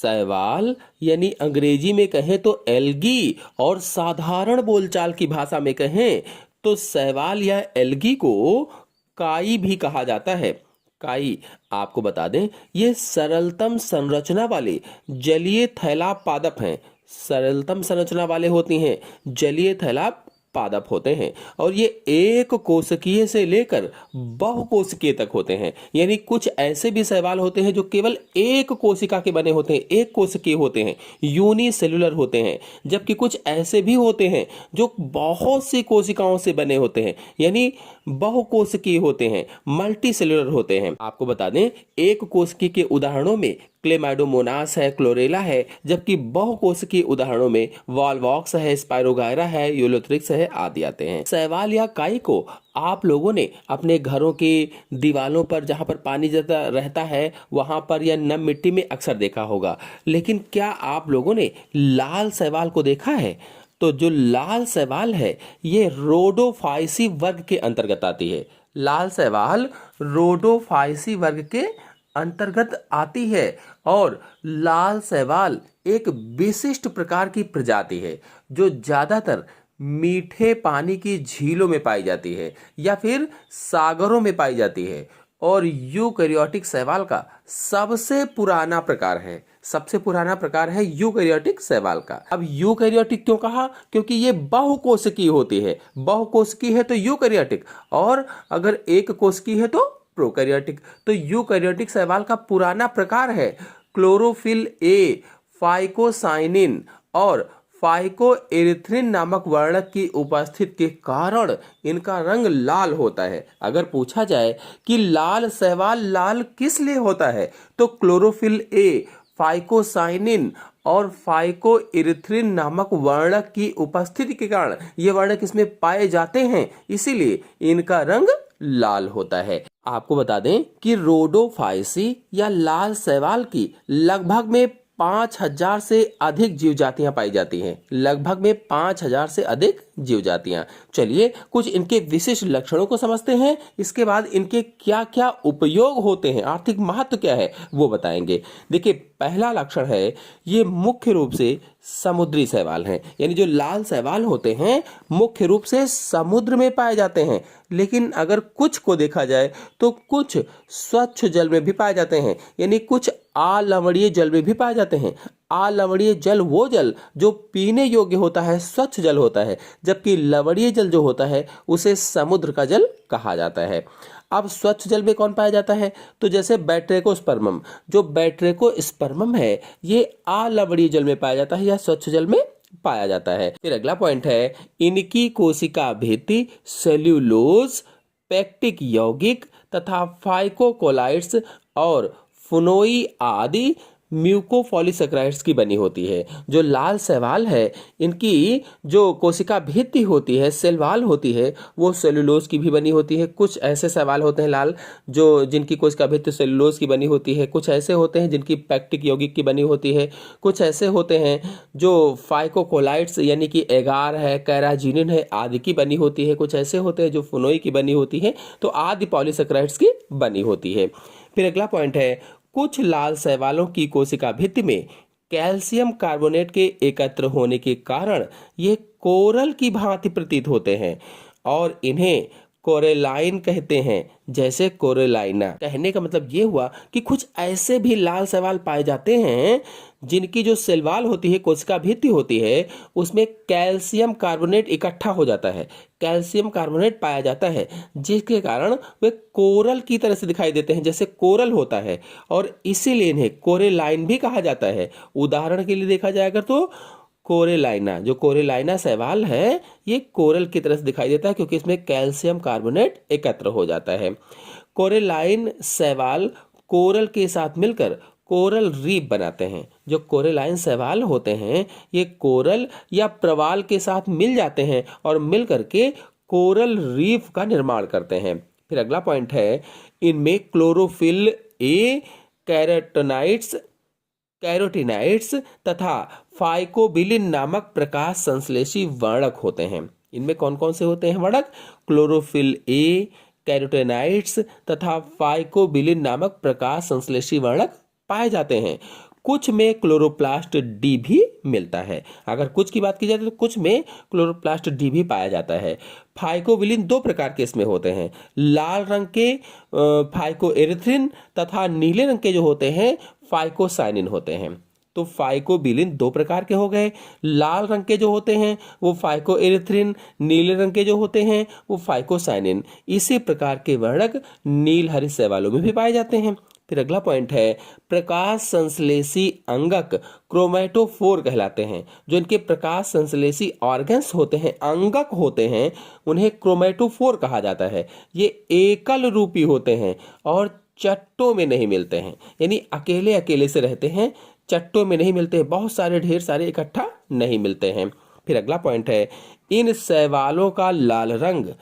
शैवाल यानी अंग्रेजी में कहें तो एल्गी और साधारण बोलचाल की भाषा में कहें तो शैवाल या एल्गी को काई भी कहा जाता है। काई, आपको बता दें, ये सरलतम संरचना वाले जलीय थैलाब पादप हैं। सरलतम संरचना वाले होती हैं, जलीय थैलाब पादप होते हैं और ये एक कोशिकीय से लेकर बहुकोशिकीय तक होते हैं। यानी कुछ ऐसे भी शैवाल होते हैं जो केवल एक कोशिका के बने होते हैं, एक कोशिकीय होते हैं, यूनिसेलुलर होते हैं, जबकि कुछ ऐसे भी होते हैं जो बहुत सी कोशिकाओं से बने होते हैं, यानी बहुकोशिकीय होते हैं, मल्टी सेलुलर होते हैं। आपको बता दें, एक कोशिकीय के उदाहरणों में क्लेमाइडोमोनास है, क्लोरेला है, जबकि बहुकोशिकीय उदाहरणों में वॉल्वॉक्स है, स्पाइरोगायरा है, यूलोथ्रिक्स है आदि आते हैं। शैवाल या काई को आप लोगों ने अपने घरों की दीवारों पर जहां पर पानी ज्यादा रहता है वहां पर या नम मिट्टी में अक्सर देखा होगा। लेकिन क्या आप लोगों ने लाल शैवाल को देखा है? तो जो लाल शैवाल है ये रोडोफाइसी वर्ग के अंतर्गत आती है। लाल शैवाल रोडोफाइसी वर्ग के अंतर्गत आती है और लाल शैवाल एक विशिष्ट प्रकार की प्रजाति है जो ज्यादातर मीठे पानी की झीलों में पाई जाती है या फिर सागरों में पाई जाती है और यूकैरियोटिक शैवाल का सबसे पुराना प्रकार है। सबसे पुराना प्रकार है यूकैरियोटिक शैवाल का। अब यूकैरियोटिक क्यों कहा? क्योंकि ये बहुकोशिकीय होती है। बहुकोशिकीय है तो यूकैरियोटिक, और अगर एक कोशिकीय है तो प्रोकैरियोटिक। तो यूकैरियोटिक शैवाल का पुराना प्रकार है क्लोरोफिल ए, फाइकोसाइनिन और फाइकोएरिथ्रिन नामक वर्णक की उपस्थिति के कारण इनका रंग लाल होता है। अगर पूछा जाए कि लाल शैवाल लाल किस लिए होता है तो क्लोरोफिल ए, फाइकोसाइनिन और फाइकोएरिथ्रिन नामक वर्णक की उपस्थिति के कारण ये वर्णक इसमें पाए जाते हैं, इसीलिए इनका रंग लाल होता है। आपको बता दें कि रोडोफाइसी या लाल शैवाल की लगभग में 5000 से अधिक जीव जातियां पाई जाती हैं। लगभग में 5000 से अधिक जीव जातियां। चलिए कुछ इनके विशिष्ट लक्षणों को समझते हैं, इसके बाद इनके क्या क्या उपयोग होते हैं, आर्थिक महत्व क्या है वो बताएंगे। देखिए, पहला लक्षण है ये मुख्य रूप से समुद्री शैवाल हैं। यानी जो लाल शैवाल होते हैं मुख्य रूप से समुद्र में पाए जाते हैं, लेकिन अगर कुछ को देखा जाए तो कुछ स्वच्छ जल में भी पाए जाते हैं, यानी कुछ अलवणीय जल में भी पाए जाते हैं। अलवणीय जल वो जल जो पीने योग्य होता है, स्वच्छ जल होता है, जबकि लवणीय जल जो होता है उसे समुद्र का जल कहा जाता है। अब स्वच्छ जल में कौन पाया जाता है? तो जैसे बैट्रेकोस्पर्मम, जो बैट्रेकोस्पर्मम है ये अलवणीय जल में पाया जाता है या स्वच्छ जल में पाया जाता है। फिर अगला पॉइंट है इनकी कोशिका भित्ति सेल्यूलोज, पेक्टिक यौगिक तथा फाइकोकोलाइट्स और फुनोई आदि म्यूकोपॉलीसेकेराइड्स की बनी होती है। जो लाल शैवाल है इनकी जो कोशिका भित्ति होती है, सेलवाल होती है, वो सेलुलोज की भी बनी होती है। कुछ ऐसे शैवाल होते हैं लाल जो जिनकी कोशिका भित्ति सेलुलोज की बनी होती है, कुछ ऐसे होते हैं जिनकी पेक्टिक यौगिक की बनी होती है, कुछ ऐसे होते हैं जो फाइकोकोलाइट्स यानी कि एगार है, कैराजिनिन है आदि की बनी होती है, कुछ ऐसे होते हैं जो फुनोई की बनी होती है, तो आदि पॉलीसेकेराइड्स की बनी होती है। फिर अगला पॉइंट है कुछ लाल शैवालों की कोशिका भित्ति में कैल्शियम कार्बोनेट के एकत्र होने के कारण ये कोरल की भांति प्रतीत होते हैं और इन्हें कोरेलाइन कहते हैं। जैसे कोरेलाइना, कहने का मतलब ये हुआ कि कुछ ऐसे भी लाल शैवाल पाए जाते हैं जिनकी जो सेलवाल होती है, कोशिका भित्ति होती है, उसमें कैल्शियम कार्बोनेट इकट्ठा हो जाता है, कैल्शियम कार्बोनेट पाया जाता है, जिसके कारण वे कोरल की तरह से दिखाई देते हैं, जैसे कोरल होता है, और इसीलिए इन्हें कोरेलाइन भी कहा जाता है। उदाहरण के लिए देखा जाएगा तो कोरेलाइना, जो कोरेलाइना शैवाल है ये कोरल की तरह से दिखाई देता है क्योंकि इसमें कैल्शियम कार्बोनेट एकत्र हो जाता है। कोरेलाइन शैवाल कोरल के साथ मिलकर कोरल रीफ बनाते हैं। जो कोरेलाइन शैवाल होते हैं ये कोरल या प्रवाल के साथ मिल जाते हैं और मिलकर के कोरल रीफ का निर्माण करते हैं। फिर अगला पॉइंट है इनमें क्लोरोफिल ए, कैरोटीनाइड्स तथा फाइकोबिलिन नामक प्रकाश संश्लेषी वर्णक होते हैं। इनमें कौन कौन से होते हैं वर्णक? क्लोरोफिल ए, कैरोटीनाइड्स तथा फाइकोबिलिन नामक प्रकाश संश्लेषी वर्णक पाए जाते हैं। कुछ में क्लोरोप्लास्ट डी भी मिलता है। अगर कुछ की बात की जाए तो कुछ में क्लोरोप्लास्ट डी भी पाया जाता है। फाइकोबिलिन दो प्रकार के इसमें होते हैं, लाल रंग के फाइकोएरिथ्रिन तथा नीले रंग के जो होते हैं फाइकोसाइनिन होते हैं। तो फाइकोबिलिन दो प्रकार के हो गए, लाल रंग के जो होते हैं वो फाइकोएरिथ्रिन, नीले रंग के जो होते हैं वो फाइकोसाइनिन। इसी प्रकार के वर्णक नील हरित शैवालों में भी पाए जाते हैं। फिर अगला पॉइंट है, प्रकाश संश्लेषी अंगक क्रोमैटोफोर कहलाते हैं। जो इनके प्रकाश संश्लेषी ऑर्गन्स होते हैं, अंगक होते हैं, उन्हें क्रोमैटोफोर कहा जाता है। ये एकल रूपी होते हैं और चट्टों में नहीं मिलते हैं, यानी अकेले अकेले से रहते हैं, चट्टों में नहीं मिलते हैं, बहुत सारे ढेर सारे इकट्ठा नहीं मिलते हैं। फिर अगला पॉइंट है, इन शैवालों का लाल रंग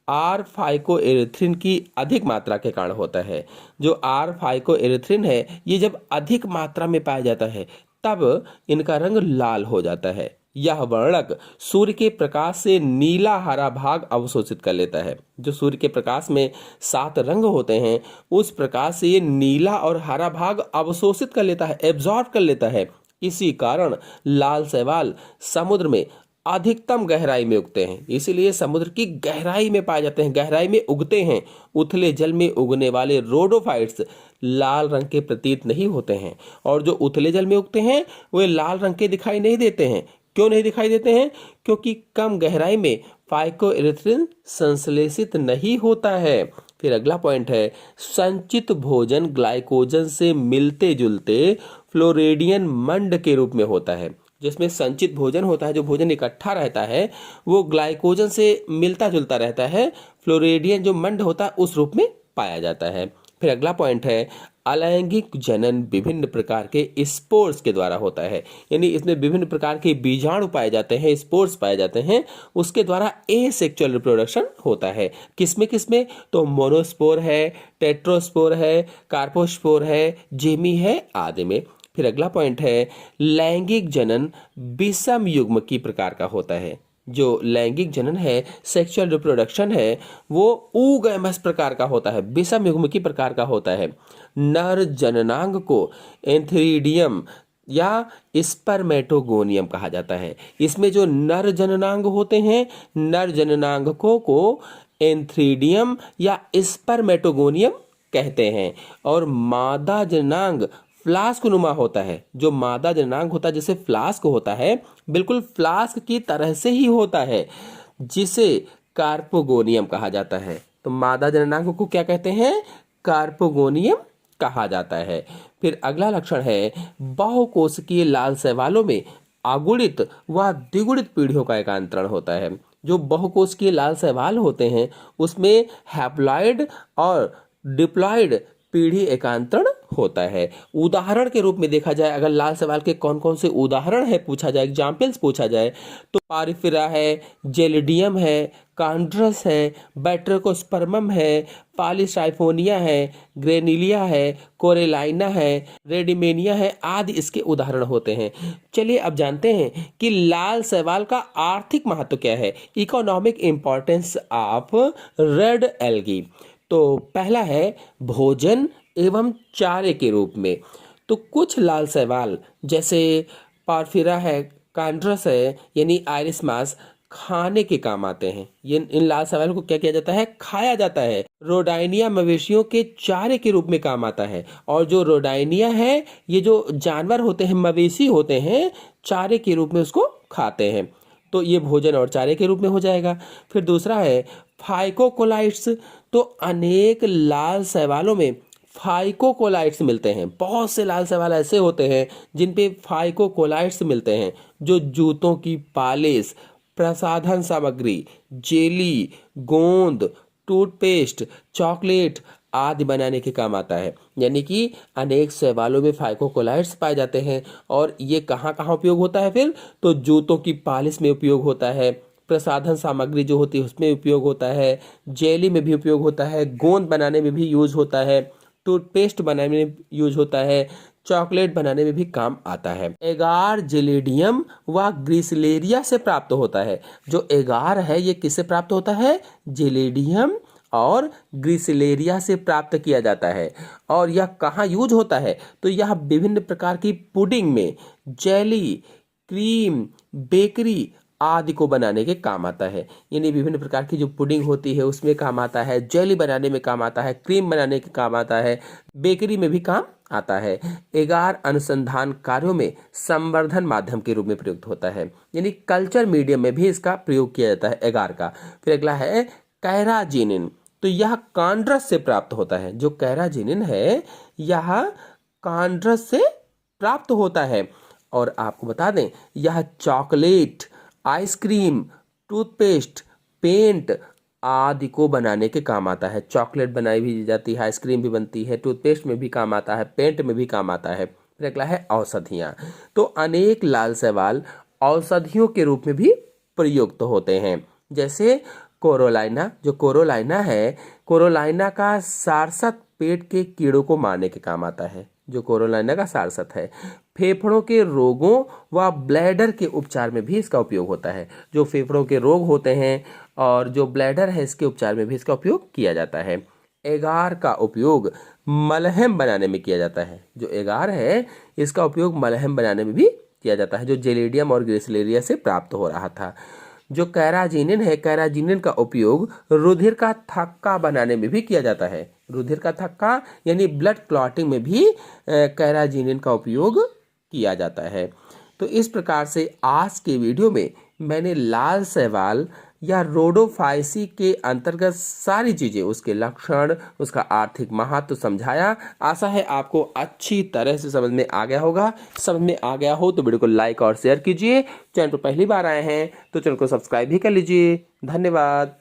आर फाइकोएरिथ्रिन की अधिक मात्रा के कारण होता है। जो आर फाइकोएरिथ्रिन है ये जब अधिक मात्रा में पाया जाता है तब इनका रंग लाल हो जाता है। यह वर्णक सूर्य के प्रकाश से नीला हरा भाग अवशोषित कर लेता है। जो सूर्य के प्रकाश में 7 रंग होते हैं उस प्रकाश से ये नीला और हरा भाग अवशोषित कर लेता है, एब्जॉर्ब कर लेता है। इसी कारण लाल शैवाल समुद्र में अधिकतम गहराई में उगते हैं, इसीलिए समुद्र की गहराई में पाए जाते हैं, गहराई में उगते हैं। उथले जल में उगने वाले रोडोफाइट्स लाल रंग के प्रतीत नहीं होते हैं, और जो उथले जल में उगते हैं वे लाल रंग के दिखाई नहीं देते हैं। क्यों नहीं दिखाई देते हैं? क्योंकि कम गहराई में फाइकोएरिथ्रिन संश्लेषित नहीं होता है। फिर अगला पॉइंट है, संचित भोजन ग्लाइकोजन से मिलते जुलते फ्लोरेडियन मंड के रूप में होता है। जिसमें संचित भोजन होता है, जो भोजन इकट्ठा रहता है वो ग्लाइकोजन से मिलता जुलता रहता है, फ्लोरेडियन जो मंड होता है उस रूप में पाया जाता है। फिर अगला पॉइंट है, अलैंगिक जनन विभिन्न प्रकार के स्पोर्स के द्वारा होता है, यानी इसमें विभिन्न प्रकार के बीजाणु पाए जाते हैं, स्पोर्स पाए जाते हैं, उसके द्वारा एसेक्सुअल रिप्रोडक्शन होता है। किसमें किसमें? तो मोनोस्पोर है, टेट्रोस्पोर है, कार्पोस्पोर है, जेमी है आदि में। फिर अगला पॉइंट है, लैंगिक जनन विषम युग्म की प्रकार का होता है। जो लैंगिक जनन है, सेक्सुअल रिप्रोडक्शन है, वो ऊगैमस प्रकार का होता है, विषम युग्म की प्रकार का होता है। नर जननांग को एंथ्रीडियम या स्पर्मेटोगोनियम कहा जाता है। इसमें जो नर जननांग होते हैं, नर जननांगकों को एंथ्रीडियम या स्पर्मेटोगोनियम कहते हैं, और मादा जननांग फ्लास्क नुमा होता है। जो मादा जननांग होता है जैसे फ्लास्क होता है, बिल्कुल फ्लास्क की तरह से ही होता है, जिसे कार्पोगोनियम कहा जाता है। तो मादा जननांग को क्या कहते हैं? कार्पोगोनियम कहा जाता है। फिर अगला लक्षण है, बहुकोशिकीय लाल शैवालों में अगुणित व द्विगुणित पीढ़ियों का एकांतरण होता है। जो बहुकोशिकीय लाल शैवाल होते हैं उसमें हैप्लॉइड और डिप्लॉइड पीढ़ी एकांतरण होता है। उदाहरण के रूप में देखा जाए, अगर लाल शैवाल के कौन कौन से उदाहरण है पूछा जाए, एग्जाम्पल्स पूछा जाए, तो पारिफिरा है, जेलिडियम है, कांड्रस है, बैट्रिकोस्पर्मम है, पॉलीसाइफोनिया है, ग्रेनिलिया है, कोरेलाइना है, रेडिमेनिया है आदि इसके उदाहरण होते हैं। चलिए अब जानते हैं कि लाल शैवाल का आर्थिक महत्व क्या है, economic importance of red algae. तो पहला है भोजन एवं चारे के रूप में। तो कुछ लाल शैवाल जैसे पारफिरा है, कांड्रस है, यानी आयरिस मास खाने के काम आते हैं। ये इन लाल शैवाल को क्या किया जाता है? खाया जाता है। रोडाइनिया मवेशियों के चारे के रूप में काम आता है, और जो रोडाइनिया है ये जो जानवर होते हैं, मवेशी होते हैं, चारे के रूप में उसको खाते हैं। तो ये भोजन और चारे के रूप में हो जाएगा। फिर दूसरा है फाइकोकोलाइट्स। तो अनेक लाल शैवालों में फाइकोकोलाइट्स मिलते हैं। बहुत से लाल शैवाल ऐसे होते हैं जिन पे फाइकोकोलाइट्स मिलते हैं, जो जूतों की पालिश, प्रसाधन सामग्री, जेली, गोंद, टूथपेस्ट, चॉकलेट आदि बनाने के काम आता है। यानी कि अनेक शैवालों में फाइकोकोलाइट्स पाए जाते हैं, और ये कहाँ कहाँ उपयोग होता है? फिर तो जूतों की पालिश में उपयोग होता है, प्रसाधन सामग्री जो होती है उसमें उपयोग होता है, जेली में भी उपयोग होता है, गोंद बनाने में भी यूज होता है, टूथपेस्ट बनाने में यूज होता है, चॉकलेट बनाने में भी काम आता है। एगार जेलिडियम व ग्रिसलेरिया से प्राप्त होता है। जो एगार है ये किससे प्राप्त होता है? जेलिडियम और ग्रिसिलेरिया से प्राप्त किया जाता है। और यह कहाँ यूज होता है, तो यह विभिन्न प्रकार की पुडिंग में, जेली, क्रीम, बेकरी आदि को बनाने के काम आता है। यानी विभिन्न प्रकार की जो पुडिंग होती है उसमें काम आता है, जेली बनाने में काम आता है, क्रीम बनाने के काम आता है, बेकरी में भी काम आता है। एगार अनुसंधान कार्यों में संवर्धन माध्यम के रूप में प्रयुक्त होता है, यानी कल्चर मीडियम में भी इसका प्रयोग किया जाता है एगार का। फिर अगला है कैराजिनिन। तो यह कांड्रस से प्राप्त होता है। जो कैराजिनिन है यह कांड्रस से प्राप्त होता है। और आपको बता दें यह चॉकलेट, आइसक्रीम, टूथपेस्ट, पेंट आदि को बनाने के काम आता है। चॉकलेट बनाई भी जाती है, आइसक्रीम भी बनती है, टूथपेस्ट में भी काम आता है, पेंट में भी काम आता है। फिर अगला है औषधियाँ। तो अनेक लाल शैवाल औषधियों के रूप में भी प्रयुक्त होते हैं। जैसे कोरोलाइना, जो कोरोलाइना है, कोरोलाइना का सारसत पेट के कीड़ों को मारने के काम आता है। जो कोरोलाइना का सारसत है, फेफड़ों के रोगों व ब्लैडर के उपचार में भी इसका उपयोग होता है। जो फेफड़ों के रोग होते हैं और जो ब्लैडर है इसके उपचार में भी इसका उपयोग किया जाता है। एगार का उपयोग मलहम बनाने में किया जाता है। जो एगार है इसका उपयोग मलहम बनाने में भी किया जाता है, जो जेलिडियम और ग्रिसिलेरिया से प्राप्त हो रहा था। जो कैराजिनिन है, कैराजिनिन का उपयोग रुधिर का थक्का बनाने में भी किया जाता है। रुधिर का थक्का यानी ब्लड क्लॉटिंग में भी कैराजिनिन का उपयोग किया जाता है। तो इस प्रकार से आज के वीडियो में मैंने लाल शैवाल या रोडोफाइसी के अंतर्गत सारी चीज़ें, उसके लक्षण, उसका आर्थिक महत्व समझाया। आशा है आपको अच्छी तरह से समझ में आ गया होगा। समझ में आ गया हो तो वीडियो को लाइक और शेयर कीजिए। चैनल पर पहली बार आए हैं तो चैनल को सब्सक्राइब भी कर लीजिए। धन्यवाद।